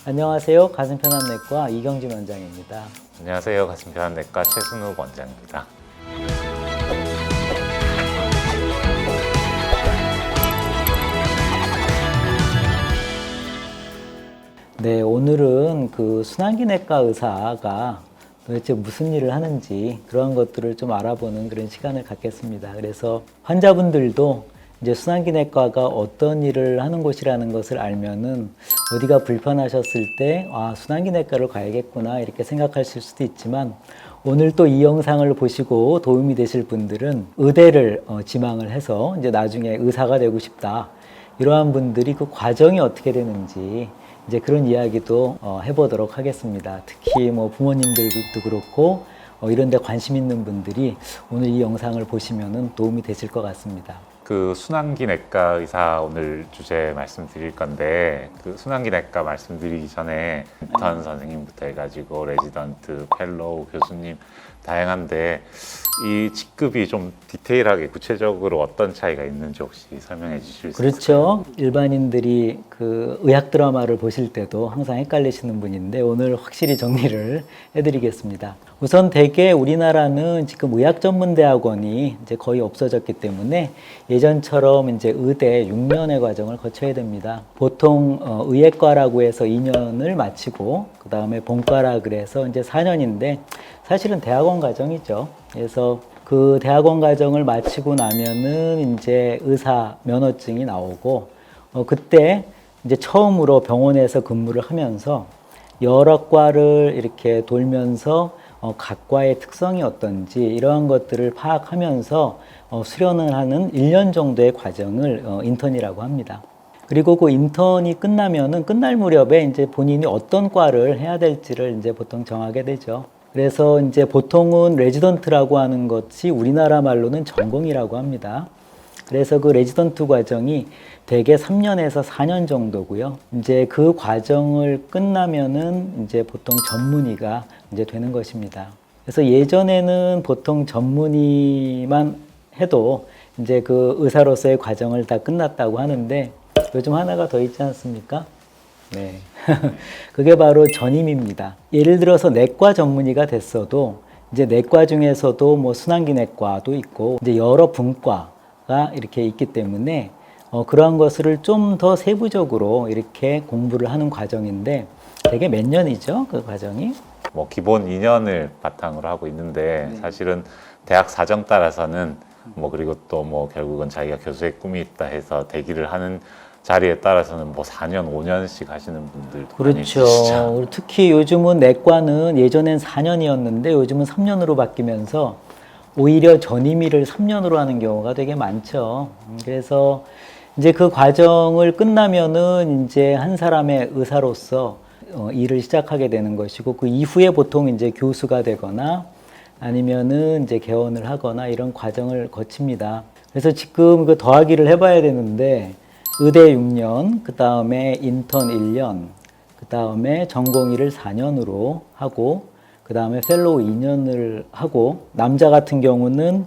안녕하세요. 가슴편환내과 이경진 원장입니다. 안녕하세요. 가슴편환내과 최순욱 원장입니다. 네, 오늘은 그 순환기내과 의사가 도대체 무슨 일을 하는지 그런 것들을 좀 알아보는 그런 시간을 갖겠습니다. 그래서 환자분들도 이제 순환기내과가 어떤 일을 하는 곳이라는 것을 알면은 어디가 불편하셨을 때, 순환기내과를 가야겠구나 이렇게 생각하실 수도 있지만 오늘 또 이 영상을 보시고 도움이 되실 분들은 의대를 지망을 해서 이제 나중에 의사가 되고 싶다. 이러한 분들이 그 과정이 어떻게 되는지 이제 그런 이야기도 해보도록 하겠습니다. 특히 뭐 부모님들도 그렇고 이런 데 관심 있는 분들이 오늘 이 영상을 보시면은 도움이 되실 것 같습니다. 그 순환기내과 의사 오늘 주제 말씀드릴 건데 그 순환기내과 말씀드리기 전에 인턴 선생님부터 해가지고 레지던트, 펠로우, 교수님 다양한데 이 직급이 좀 디테일하게 구체적으로 어떤 차이가 있는지 혹시 설명해 주실 수 있을까요? 그렇죠. 일반인들이 그 의학 드라마를 보실 때도 항상 헷갈리시는 분인데 오늘 확실히 정리를 해드리겠습니다. 우선 대개 우리나라는 지금 의학전문대학원이 이제 거의 없어졌기 때문에 예전처럼 이제 의대 6년의 과정을 거쳐야 됩니다. 보통 의예과라고 해서 2년을 마치고 그 다음에 본과라 그래서 이제 4년인데 사실은 대학원 과정이죠. 그래서 그 대학원 과정을 마치고 나면은 이제 의사 면허증이 나오고 그때 이제 처음으로 병원에서 근무를 하면서 여러 과를 이렇게 돌면서 각 과의 특성이 어떤지 이러한 것들을 파악하면서 수련을 하는 1년 정도의 과정을 인턴이라고 합니다. 그리고 그 인턴이 끝나면은 끝날 무렵에 이제 본인이 어떤 과를 해야 될지를 이제 보통 정하게 되죠. 그래서 이제 보통은 레지던트라고 하는 것이 우리나라 말로는 전공이라고 합니다. 그래서 그 레지던트 과정이 대개 3년에서 4년 정도고요. 이제 그 과정을 끝나면은 이제 보통 전문의가 이제 되는 것입니다. 그래서 예전에는 보통 전문의만 해도 이제 그 의사로서의 과정을 다 끝났다고 하는데 요즘 하나가 더 있지 않습니까? 네. 그게 바로 전임입니다. 예를 들어서 내과 전문의가 됐어도 이제 내과 중에서도 뭐 순환기내과도 있고 이제 여러 분과가 이렇게 있기 때문에 그러한 것을 좀 더 세부적으로 이렇게 공부를 하는 과정인데 되게 몇 년이죠? 그 과정이? 뭐 기본 2년을 바탕으로 하고 있는데 사실은 대학 사정 따라서는 뭐 그리고 또 뭐 결국은 자기가 교수의 꿈이 있다 해서 대기를 하는 자리에 따라서는 뭐 4년, 5년씩 하시는 분들도 많이 그렇죠. 있으시죠. 특히 요즘은 내과는 예전엔 4년이었는데 요즘은 3년으로 바뀌면서 오히려 전임의를 3년으로 하는 경우가 되게 많죠. 그래서 이제 그 과정을 끝나면은 이제 한 사람의 의사로서 일을 시작하게 되는 것이고 그 이후에 보통 이제 교수가 되거나 아니면은 이제 개원을 하거나 이런 과정을 거칩니다. 그래서 지금 그 더하기를 해봐야 되는데 의대 6년, 그 다음에 인턴 1년, 그 다음에 전공의를 4년으로 하고, 그 다음에 펠로우 2년을 하고, 남자 같은 경우는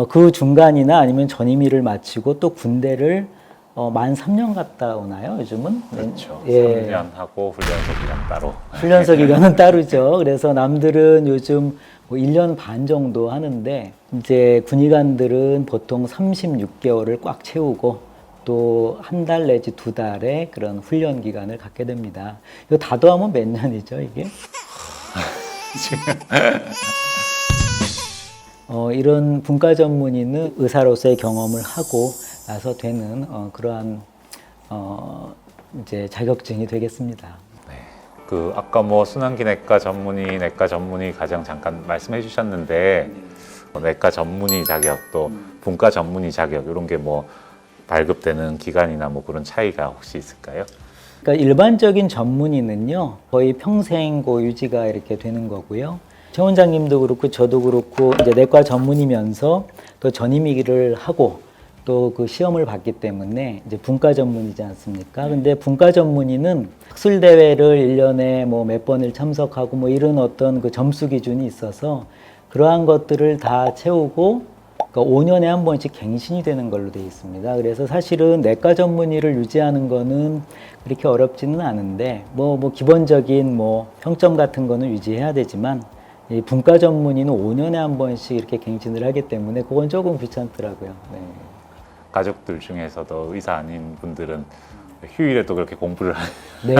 그 중간이나 아니면 전임의를 마치고 또 군대를 만 3년 갔다 오나요, 요즘은? 그렇죠. 예. 3년 하고 훈련소 기간 따로. 훈련소 기간은 따르죠. 그래서 남들은 요즘 뭐 1년 반 정도 하는데, 이제 군의관들은 보통 36개월을 꽉 채우고, 또 한 달 내지 2달의 그런 훈련 기간을 갖게 됩니다. 이거 다 더하면 몇 년이죠, 이게? 이런 분과 전문의는 의사로서의 경험을 하고 나서 되는 그러한 이제 자격증이 되겠습니다. 네. 그 아까 뭐 순환기내과 전문의, 내과 전문의 과정 잠깐 말씀해 주셨는데 뭐 내과 전문의 자격 또 분과 전문의 자격 이런 게 뭐 발급되는 기간이나 뭐 그런 차이가 혹시 있을까요? 그러니까 일반적인 전문의는요 거의 평생 그 유지가 이렇게 되는 거고요. 최 원장님도 그렇고 저도 그렇고 이제 내과 전문이면서 또 전임의를 하고 또 그 시험을 봤기 때문에 이제 분과 전문이지 않습니까? 근데 분과 전문의는 학술 대회를 1년에 뭐 몇 번을 참석하고 뭐 이런 어떤 그 점수 기준이 있어서 그러한 것들을 다 채우고 그러니까 5년에 한 번씩 갱신이 되는 걸로 되어 있습니다. 그래서 사실은 내과 전문의를 유지하는 거는 그렇게 어렵지는 않은데 뭐 기본적인 뭐 평점 같은 거는 유지해야 되지만 이 분과 전문의는 5년에 한 번씩 이렇게 갱신을 하기 때문에 그건 조금 귀찮더라고요. 네. 가족들 중에서도 의사 아닌 분들은 휴일에도 그렇게 공부를 네.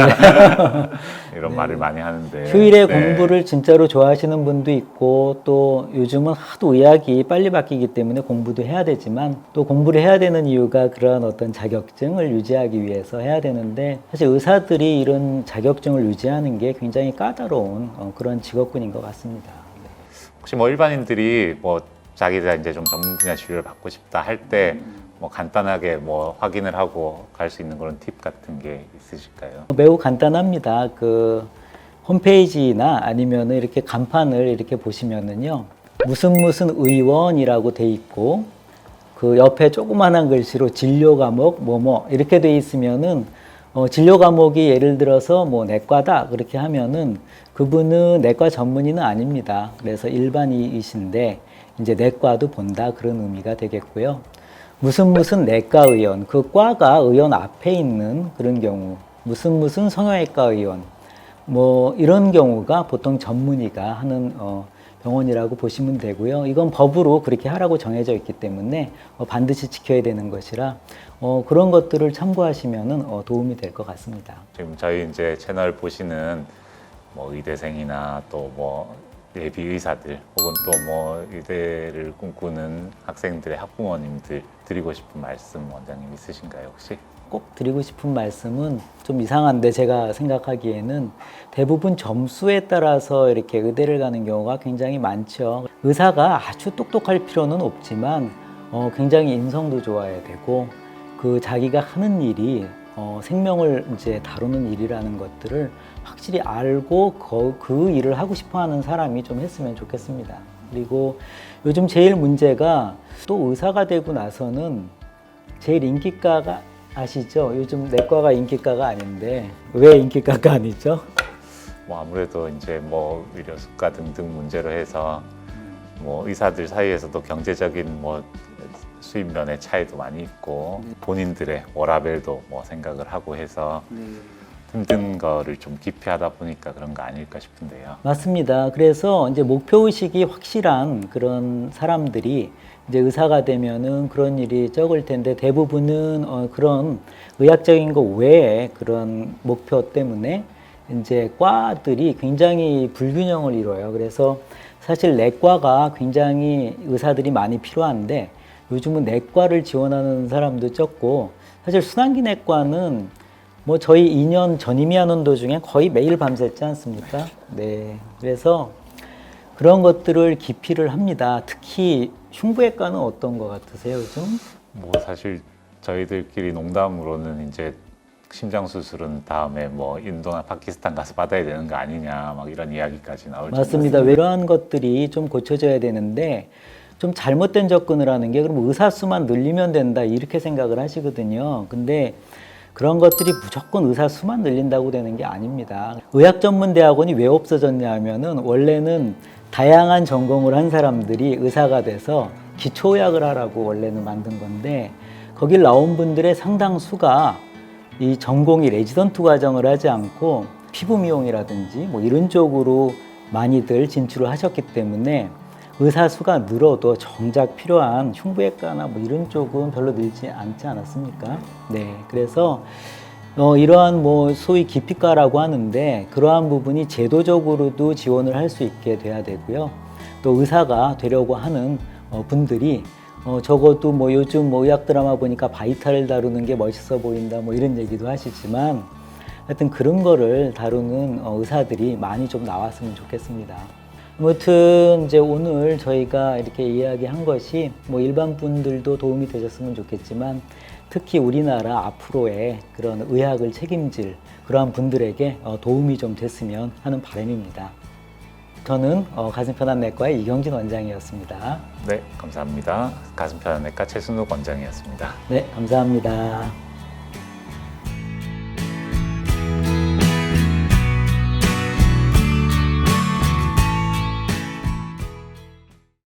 이런 말을 많이 하는데 휴일에 네. 공부를 진짜로 좋아하시는 분도 있고 또 요즘은 하도 의학이 빨리 바뀌기 때문에 공부도 해야 되지만 또 공부를 해야 되는 이유가 그런 어떤 자격증을 유지하기 위해서 해야 되는데 사실 의사들이 이런 자격증을 유지하는 게 굉장히 까다로운 그런 직업군인 것 같습니다. 혹시 뭐 일반인들이 뭐 자기가 이제 좀 전문 분야 진료를 받고 싶다 할 때 뭐 간단하게 뭐 확인을 하고 갈 수 있는 그런 팁 같은 게 있으실까요? 매우 간단합니다. 그 홈페이지나 아니면 이렇게 간판을 이렇게 보시면은요. 무슨 의원이라고 돼 있고 그 옆에 조그만한 글씨로 진료 과목 뭐뭐 이렇게 돼 있으면은 진료 과목이 예를 들어서 뭐 내과다 그렇게 하면은 그분은 내과 전문의는 아닙니다. 그래서 일반이신데 이제 내과도 본다 그런 의미가 되겠고요. 무슨 내과 의원, 그 과가 의원 앞에 있는 그런 경우, 무슨 성형외과 의원, 뭐 이런 경우가 보통 전문의가 하는 병원이라고 보시면 되고요. 이건 법으로 그렇게 하라고 정해져 있기 때문에 반드시 지켜야 되는 것이라 그런 것들을 참고하시면은 도움이 될 것 같습니다. 지금 저희 이제 채널 보시는 뭐 의대생이나 또 뭐 예비 의사들 혹은 또 뭐 의대를 꿈꾸는 학생들의 학부모님들 드리고 싶은 말씀 원장님 있으신가요 혹시? 꼭 드리고 싶은 말씀은 좀 이상한데 제가 생각하기에는 대부분 점수에 따라서 이렇게 의대를 가는 경우가 굉장히 많죠. 의사가 아주 똑똑할 필요는 없지만 굉장히 인성도 좋아야 되고 그 자기가 하는 일이 생명을 이제 다루는 일이라는 것들을 확실히 알고 그 일을 하고 싶어 하는 사람이 좀 했으면 좋겠습니다. 그리고 요즘 제일 문제가 또 의사가 되고 나서는 제일 인기가가 아시죠? 요즘 내과가 인기가가 아닌데 왜 인기가가 아니죠? 뭐 아무래도 이제 뭐 의료 수가 등등 문제로 해서 뭐 의사들 사이에서도 경제적인 뭐 수입 면의 차이도 많이 있고 본인들의 워라밸도 뭐 생각을 하고 해서 힘든 거를 좀 기피하다 보니까 그런 거 아닐까 싶은데요. 맞습니다. 그래서 이제 목표의식이 확실한 그런 사람들이 이제 의사가 되면은 그런 일이 적을 텐데 대부분은 그런 의학적인 거 외에 그런 목표 때문에 이제 과들이 굉장히 불균형을 이뤄요. 그래서 사실 내과가 굉장히 의사들이 많이 필요한데 요즘은 내과를 지원하는 사람도 적고 사실 순환기 내과는 뭐 저희 2년 전임의하는 도중에 거의 매일 밤샜지 않습니까? 네. 그래서 그런 것들을 기피를 합니다. 특히 흉부외과는 어떤 것 같으세요, 요즘? 뭐 사실 저희들끼리 농담으로는 이제 심장 수술은 다음에 뭐 인도나 파키스탄 가서 받아야 되는 거 아니냐 막 이런 이야기까지 나올 맞습니다. 이러한 것들이 좀 고쳐져야 되는데 좀 잘못된 접근을 하는 게 그럼 의사 수만 늘리면 된다 이렇게 생각을 하시거든요. 근데 그런 것들이 무조건 의사 수만 늘린다고 되는 게 아닙니다. 의학전문대학원이 왜 없어졌냐 하면은 원래는 다양한 전공을 한 사람들이 의사가 돼서 기초의학을 하라고 원래는 만든 건데 거길 나온 분들의 상당수가 이 전공이 레지던트 과정을 하지 않고 피부 미용이라든지 뭐 이런 쪽으로 많이들 진출을 하셨기 때문에 의사 수가 늘어도 정작 필요한 흉부외과나 뭐 이런 쪽은 별로 늘지 않지 않았습니까? 네, 그래서 이러한 뭐 소위 기피과라고 하는데 그러한 부분이 제도적으로도 지원을 할 수 있게 돼야 되고요. 또 의사가 되려고 하는 분들이 적어도 뭐 요즘 뭐 의학 드라마 보니까 바이탈을 다루는 게 멋있어 보인다 뭐 이런 얘기도 하시지만 하여튼 그런 거를 다루는 의사들이 많이 좀 나왔으면 좋겠습니다. 아무튼 이제 오늘 저희가 이렇게 이야기한 것이 뭐 일반 분들도 도움이 되셨으면 좋겠지만 특히 우리나라 앞으로의 그런 의학을 책임질 그러한 분들에게 도움이 좀 됐으면 하는 바람입니다. 저는 가슴편안내과의 이경진 원장이었습니다. 네, 감사합니다. 가슴편안내과 최순욱 원장이었습니다. 네, 감사합니다.